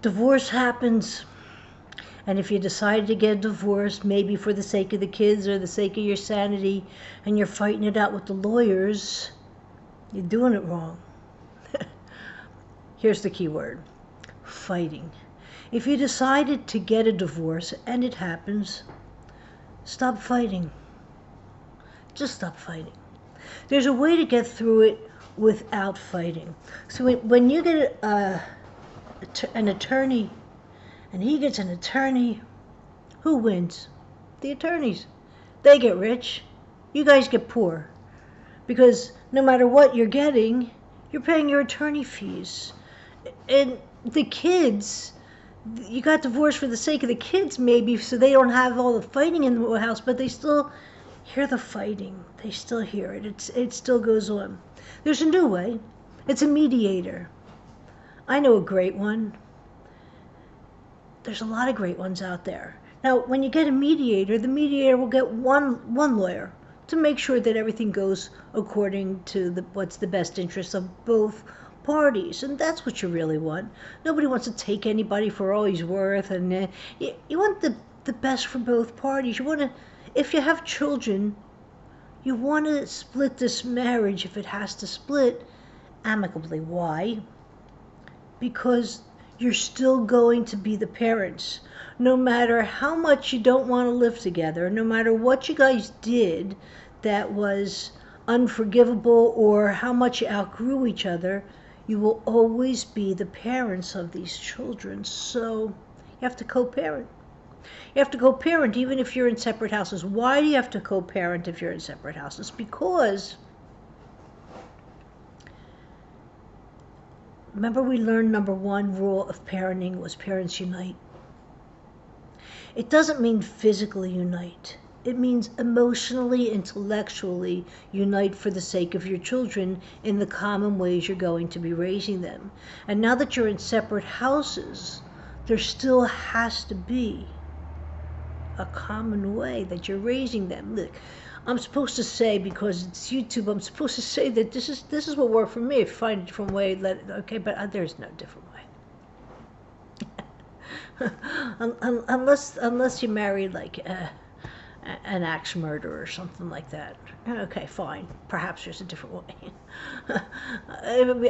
Divorce happens, and if you decide to get a divorce, maybe for the sake of the kids or the sake of your sanity, and you're fighting it out with the lawyers, you're doing it wrong. Here's the key word: fighting. If you decided to get a divorce and it happens, stop fighting. Just stop fighting. There's a way to get through it without fighting. So when you get an attorney and he gets an attorney, who wins? The attorneys. They get rich. You guys get poor. Because no matter what you're getting, you're paying your attorney fees. And the kids, you got divorced for the sake of the kids maybe, so they don't have all the fighting in the house, but they still hear the fighting. They still hear it. It still goes on. There's a new way. It's a mediator. I know a great one. There's a lot of great ones out there. Now, when you get a mediator, the mediator will get one lawyer to make sure that everything goes according to what's the best interest of both parties, and that's what you really want. Nobody wants to take anybody for all he's worth, and you want the best for both parties. You want to, if you have children, you want to split this marriage if it has to split amicably. Why? Because you're still going to be the parents. No matter how much you don't want to live together, no matter what you guys did that was unforgivable or how much you outgrew each other, you will always be the parents of these children. So you have to co-parent. You have to co-parent even if you're in separate houses. Why do you have to co-parent if you're in separate houses? Because remember, we learned number one rule of parenting was parents unite. It doesn't mean physically unite. It means emotionally, intellectually unite for the sake of your children in the common ways you're going to be raising them. And now that you're in separate houses, there still has to be a common way that you're raising them. Look, I'm supposed to say, because it's YouTube, I'm supposed to say that this is what worked for me. If you find a different way, okay, but there's no different way. unless you're married like an axe murderer or something like that. Okay, fine. Perhaps there's a different way.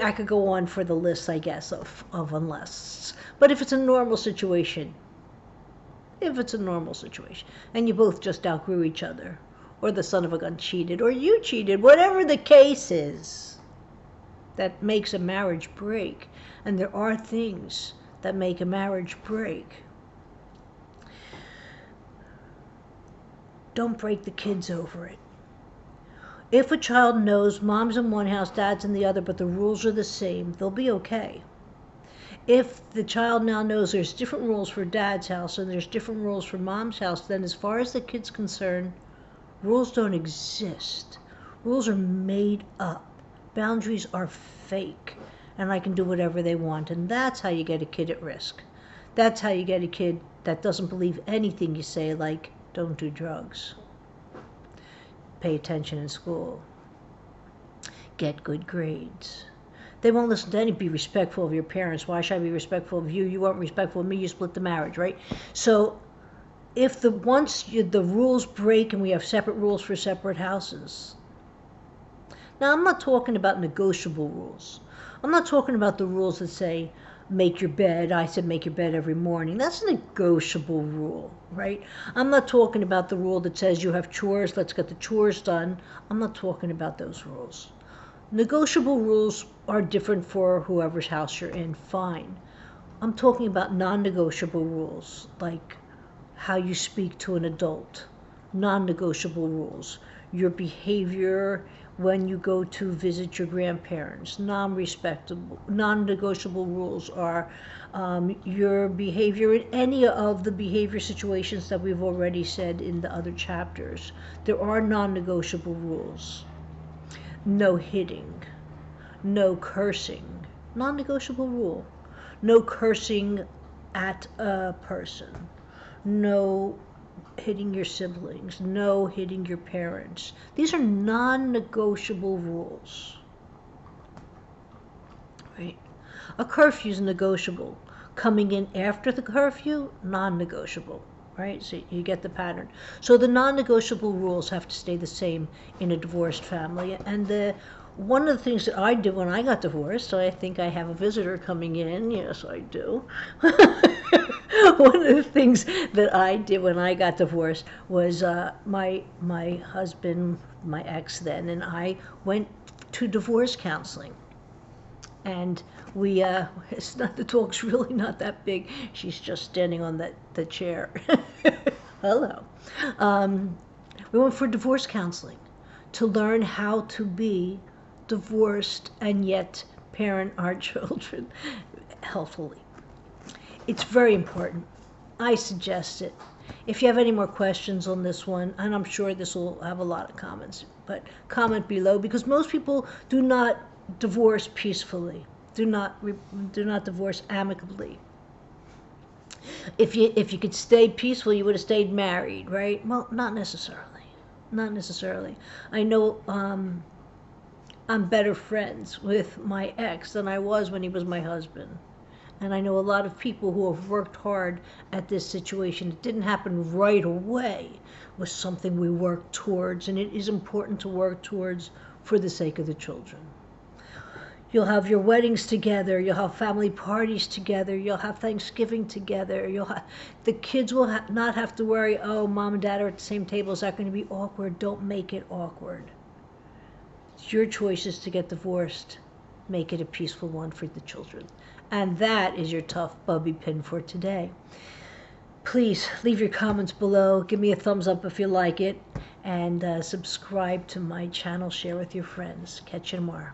I could go on for the list, I guess, of unless. But if it's a normal situation, and you both just outgrew each other, or the son of a gun cheated, or you cheated, whatever the case is that makes a marriage break, and there are things that make a marriage break, don't break the kids over it. If a child knows mom's in one house, dad's in the other, but the rules are the same, they'll be okay. If the child now knows there's different rules for dad's house and there's different rules for mom's house, then as far as the kid's concerned, rules don't exist. Rules are made up. Boundaries are fake, and I can do whatever they want. And that's how you get a kid at risk. That's how you get a kid that doesn't believe anything you say, like, don't do drugs, pay attention in school, get good grades. They won't listen to any, be respectful of your parents. Why should I be respectful of you? You weren't respectful of me, you split the marriage, right? So if once the rules break and we have separate rules for separate houses. Now, I'm not talking about negotiable rules. I'm not talking about the rules that say, make your bed. I said make your bed every morning. That's a negotiable rule, right? I'm not talking about the rule that says you have chores, let's get the chores done. I'm not talking about those rules. Negotiable rules are different for whoever's house you're in, fine. I'm talking about non-negotiable rules, like how you speak to an adult. Non-negotiable rules. Your behavior when you go to visit your grandparents. Non-negotiable rules are your behavior in any of the behavior situations that we've already said in the other chapters. There are non-negotiable rules. No hitting, no cursing, non-negotiable rule. No cursing at a person, no hitting your siblings, no hitting your parents. These are non-negotiable rules, right? A curfew is negotiable. Coming in after the curfew, non-negotiable, right? So you get the pattern. So the non-negotiable rules have to stay the same in a divorced family. And one of the things that I did when I got divorced, I think I have a visitor coming in. Yes, I do. One of the things that I did when I got divorced was my husband, my ex then, and I went to divorce counseling. And we, it's not, the dog's really not that big. She's just standing on the chair. Hello. We went for divorce counseling to learn how to be divorced and yet parent our children healthfully. It's very important. I suggest it. If you have any more questions on this one, and I'm sure this will have a lot of comments, but comment below, because most people do not divorce peacefully, do not divorce amicably. If you could stay peaceful, you would have stayed married, right? Well, not necessarily. Not necessarily. I know I'm better friends with my ex than I was when he was my husband. And I know a lot of people who have worked hard at this situation. It didn't happen right away. It was something we worked towards, and it is important to work towards for the sake of the children. You'll have your weddings together, you'll have family parties together, you'll have Thanksgiving together, the kids will not have to worry, oh, mom and dad are at the same table, is that going to be awkward? Don't make it awkward. It's your choices to get divorced. Make it a peaceful one for the children. And that is your tough Bubbie pin for today. Please leave your comments below. Give me a thumbs up if you like it. And subscribe to my channel. Share with your friends. Catch you tomorrow.